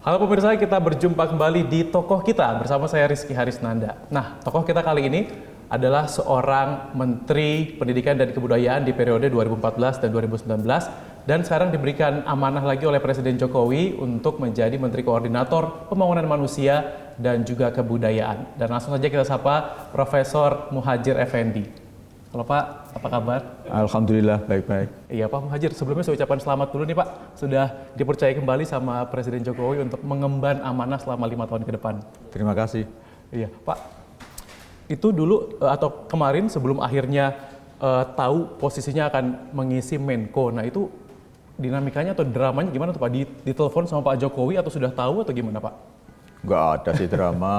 Halo pemirsa, kita berjumpa kembali di Tokoh Kita bersama saya Rizky Harisnanda. Nah, tokoh kita kali ini adalah seorang Menteri Pendidikan dan Kebudayaan di periode 2014 dan 2019 dan sekarang diberikan amanah lagi oleh Presiden Jokowi untuk menjadi Menteri Koordinator Pembangunan Manusia dan juga Kebudayaan. Dan langsung saja kita sapa Profesor Muhadjir Effendi. Halo Pak, apa kabar? Alhamdulillah, baik-baik. Iya Pak Muhadjir, sebelumnya saya ucapkan selamat dulu nih Pak. Sudah dipercaya kembali sama Presiden Jokowi untuk mengemban amanah selama 5 tahun ke depan. Terima kasih. Iya Pak, itu dulu atau kemarin sebelum akhirnya tahu posisinya akan mengisi Menko. Nah itu dinamikanya atau dramanya gimana tuh Pak? Ditelepon sama Pak Jokowi atau sudah tahu atau gimana Pak? Nggak ada sih drama.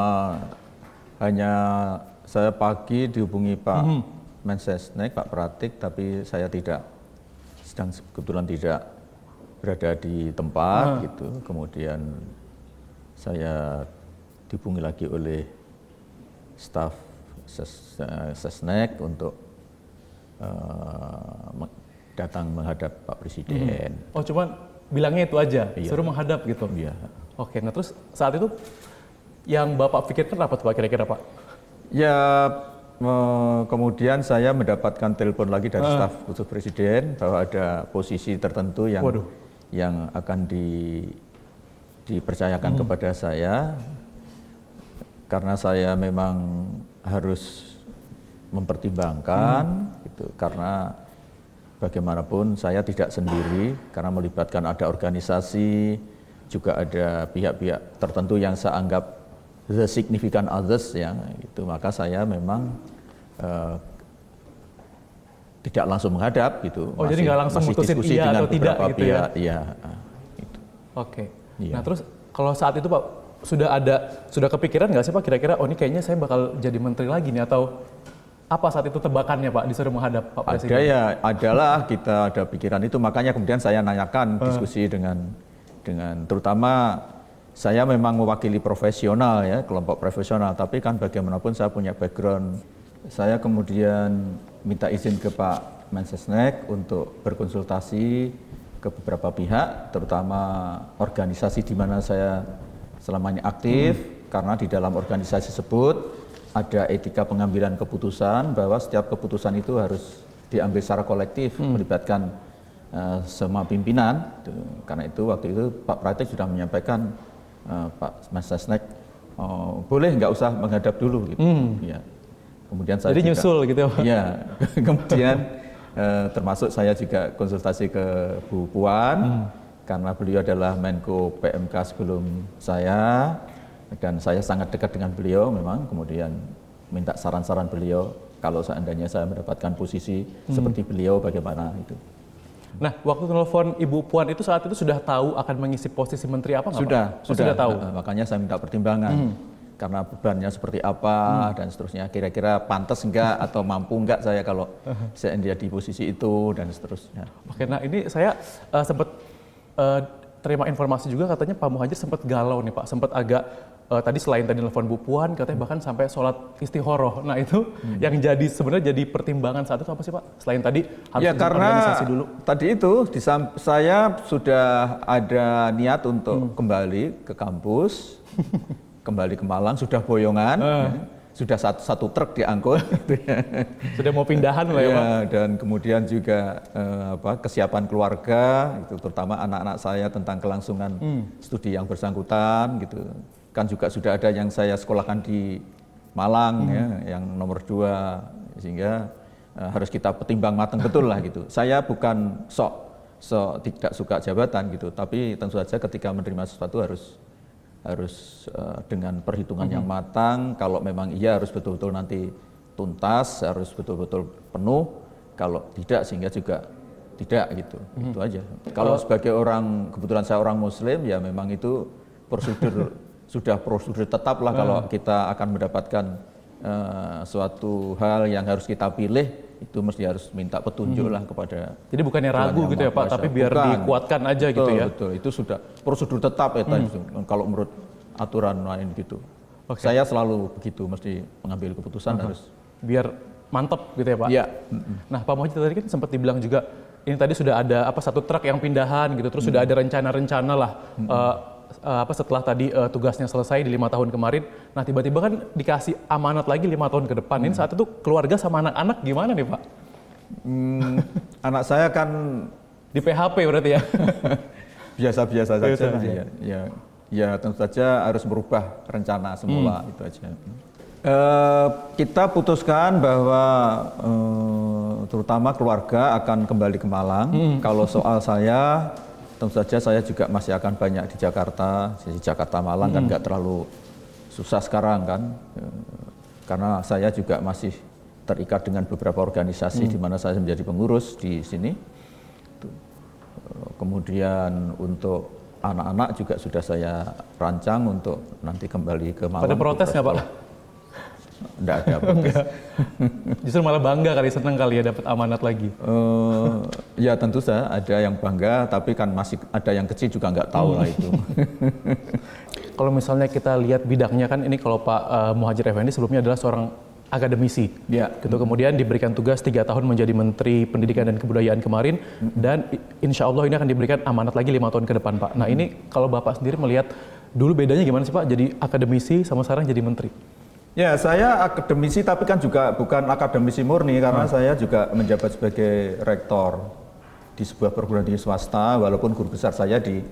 Hanya saya pagi dihubungi Pak Mensesnek, Pak Pratik, tapi saya kebetulan tidak berada di tempat gitu. Kemudian saya dihubungi lagi oleh staf Sesnek untuk datang menghadap Pak Presiden. Oh cuman bilangnya itu aja, Iya. suruh menghadap gitu? Iya. Oke, nah terus saat itu yang Bapak pikirkan apa tuh Pak kira-kira Pak? Ya, kemudian saya mendapatkan telepon lagi dari staf khusus Presiden bahwa ada posisi tertentu yang akan dipercayakan kepada saya karena saya memang harus mempertimbangkan gitu, karena bagaimanapun saya tidak sendiri karena melibatkan ada organisasi, juga ada pihak-pihak tertentu yang saya anggap the significant others ya, gitu. Maka saya memang tidak langsung menghadap gitu. Oh jadi nggak langsung mutusin iya atau tidak gitu ya? Iya. Gitu. Oke. Iya. Nah terus kalau saat itu Pak sudah kepikiran nggak sih Pak kira-kira oh ini kayaknya saya bakal jadi menteri lagi nih atau apa saat itu tebakannya Pak disuruh menghadap Pak Presiden? Ada ya, adalah kita ada pikiran itu, makanya kemudian saya nanyakan diskusi dengan terutama saya memang mewakili profesional ya, kelompok profesional, tapi kan bagaimanapun saya punya background. Saya kemudian minta izin ke Pak Mensesnek untuk berkonsultasi ke beberapa pihak, terutama organisasi di mana saya selama ini aktif, karena di dalam organisasi tersebut ada etika pengambilan keputusan bahwa setiap keputusan itu harus diambil secara kolektif, melibatkan semua pimpinan. Karena itu waktu itu Pak Pratik sudah menyampaikan Pak Mensesnek boleh nggak usah menghadap dulu gitu. Ya. Kemudian saya jadi juga, nyusul gitu ya Pak? Iya, kemudian termasuk saya juga konsultasi ke Bu Puan karena beliau adalah Menko PMK sebelum saya dan saya sangat dekat dengan beliau memang, kemudian minta saran-saran beliau kalau seandainya saya mendapatkan posisi seperti beliau bagaimana itu. Nah, waktu telepon Ibu Puan itu saat itu sudah tahu akan mengisi posisi menteri apa nggak Pak? Sudah Tahu. Makanya saya minta pertimbangan karena bebannya seperti apa dan seterusnya. Kira-kira pantas enggak atau mampu enggak saya kalau saya di posisi itu dan seterusnya. Oke, nah ini saya sempat terima informasi juga katanya Pak Muhadjir sempat galau nih Pak, sempat agak tadi selain tadi telepon Bu Puan katanya bahkan sampai sholat istikharah. Nah itu yang sebenarnya jadi pertimbangan saat itu apa sih Pak? Selain tadi harus ya karena organisasi dulu. Tadi itu saya sudah ada niat untuk kembali ke kampus, kembali ke Malang, sudah boyongan, ya, sudah satu truk diangkut. Gitu ya. Sudah mau pindahan lah ya Pak? Dan kemudian juga kesiapan keluarga, itu terutama anak-anak saya tentang kelangsungan studi yang bersangkutan, gitu. Kan juga sudah ada yang saya sekolahkan di Malang, ya, yang nomor 2, sehingga harus kita pertimbang matang betul lah gitu. Saya bukan sok tidak suka jabatan gitu, tapi tentu saja ketika menerima sesuatu harus dengan perhitungan yang matang. Kalau memang iya harus betul-betul nanti tuntas, harus betul-betul penuh. Kalau tidak sehingga juga tidak gitu. Itu aja. Kalau sebagai orang, kebetulan saya orang Muslim, ya memang itu prosedur sudah prosedur tetap lah kalau kita akan mendapatkan suatu hal yang harus kita pilih, itu mesti harus minta petunjuk lah kepada. Jadi bukannya ragu gitu ya Pak, tapi biar dikuatkan aja gitu ya? Betul, itu sudah prosedur tetap ya kalau menurut aturan lain gitu. Saya selalu begitu, mesti mengambil keputusan harus. Biar mantep gitu ya Pak? Iya. Nah Pak Muhadjir tadi kan sempat dibilang juga, ini tadi sudah ada satu truk yang pindahan gitu, terus sudah ada rencana-rencana lah setelah tadi tugasnya selesai di 5 tahun kemarin, nah tiba-tiba kan dikasih amanat lagi 5 tahun ke depan. Ini saat itu keluarga sama anak-anak gimana nih Pak? Anak saya kan Di PHP berarti ya? biasa-biasa saja. Biasa lah, aja. Ya tentu saja harus merubah rencana semula itu aja. Kita putuskan bahwa terutama keluarga akan kembali ke Malang. Kalau soal saya, tentu saja saya juga masih akan banyak di Jakarta. Jadi Jakarta Malang kan nggak terlalu susah sekarang kan, karena saya juga masih terikat dengan beberapa organisasi di mana saya menjadi pengurus di sini. Kemudian untuk anak-anak juga sudah saya rancang untuk nanti kembali ke Malang. Pada protes nggak Pak? Enggak ada protes. Justru malah bangga kali, seneng kali ya dapat amanat lagi. Ya tentu saja ada yang bangga, tapi kan masih ada yang kecil juga nggak tahu lah itu. Kalau misalnya kita lihat bidangnya kan ini kalau Pak Muhadjir Effendi sebelumnya adalah seorang akademisi. Ya. Gitu. Kemudian diberikan tugas 3 tahun menjadi Menteri Pendidikan dan Kebudayaan kemarin dan insya Allah ini akan diberikan amanat lagi 5 tahun ke depan Pak. Nah ini kalau Bapak sendiri melihat dulu bedanya gimana sih Pak jadi akademisi sama sekarang jadi Menteri? Ya, saya akademisi tapi kan juga bukan akademisi murni karena saya juga menjabat sebagai rektor di sebuah perguruan tinggi swasta walaupun guru besar saya di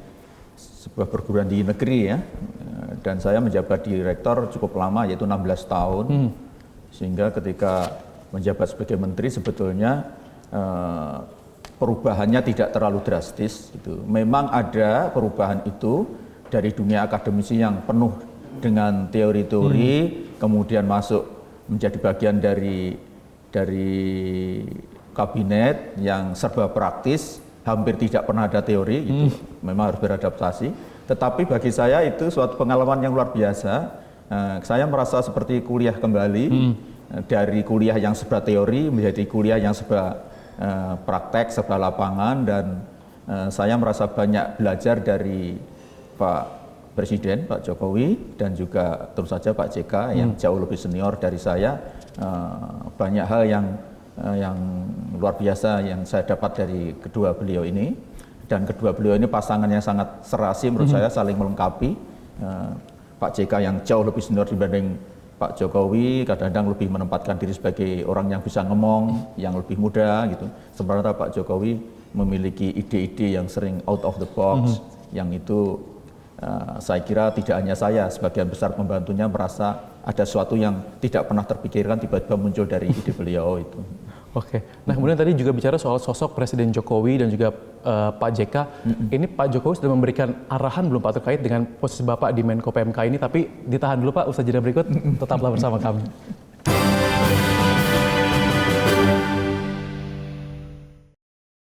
sebuah perguruan tinggi negeri ya. Dan saya menjabat di rektor cukup lama yaitu 16 tahun. Sehingga ketika menjabat sebagai menteri sebetulnya perubahannya tidak terlalu drastis gitu. Memang ada perubahan itu dari dunia akademisi yang penuh dengan teori-teori kemudian masuk menjadi bagian dari kabinet yang serba praktis, hampir tidak pernah ada teori gitu. Memang harus beradaptasi. Tetapi bagi saya itu suatu pengalaman yang luar biasa. Saya merasa seperti kuliah kembali dari kuliah yang serba teori menjadi kuliah yang serba praktek, serba lapangan dan saya merasa banyak belajar dari Pak Presiden, Pak Jokowi dan juga tentu saja Pak JK yang jauh lebih senior dari saya. Banyak hal yang luar biasa yang saya dapat dari kedua beliau ini dan kedua beliau ini pasangan yang sangat serasi menurut saya saling melengkapi. Pak JK yang jauh lebih senior dibanding Pak Jokowi, kadang-kadang lebih menempatkan diri sebagai orang yang bisa ngomong, yang lebih muda gitu. Sementara Pak Jokowi memiliki ide-ide yang sering out of the box, yang itu saya kira tidak hanya saya, sebagian besar pembantunya merasa ada sesuatu yang tidak pernah terpikirkan tiba-tiba muncul dari ide beliau itu. Oke, nah kemudian tadi juga bicara soal sosok Presiden Jokowi dan juga Pak JK. Ini Pak Jokowi sudah memberikan arahan belum Pak terkait dengan posisi Bapak di Menko PMK ini, tapi ditahan dulu Pak, usaha jeda berikut, tetaplah bersama kami.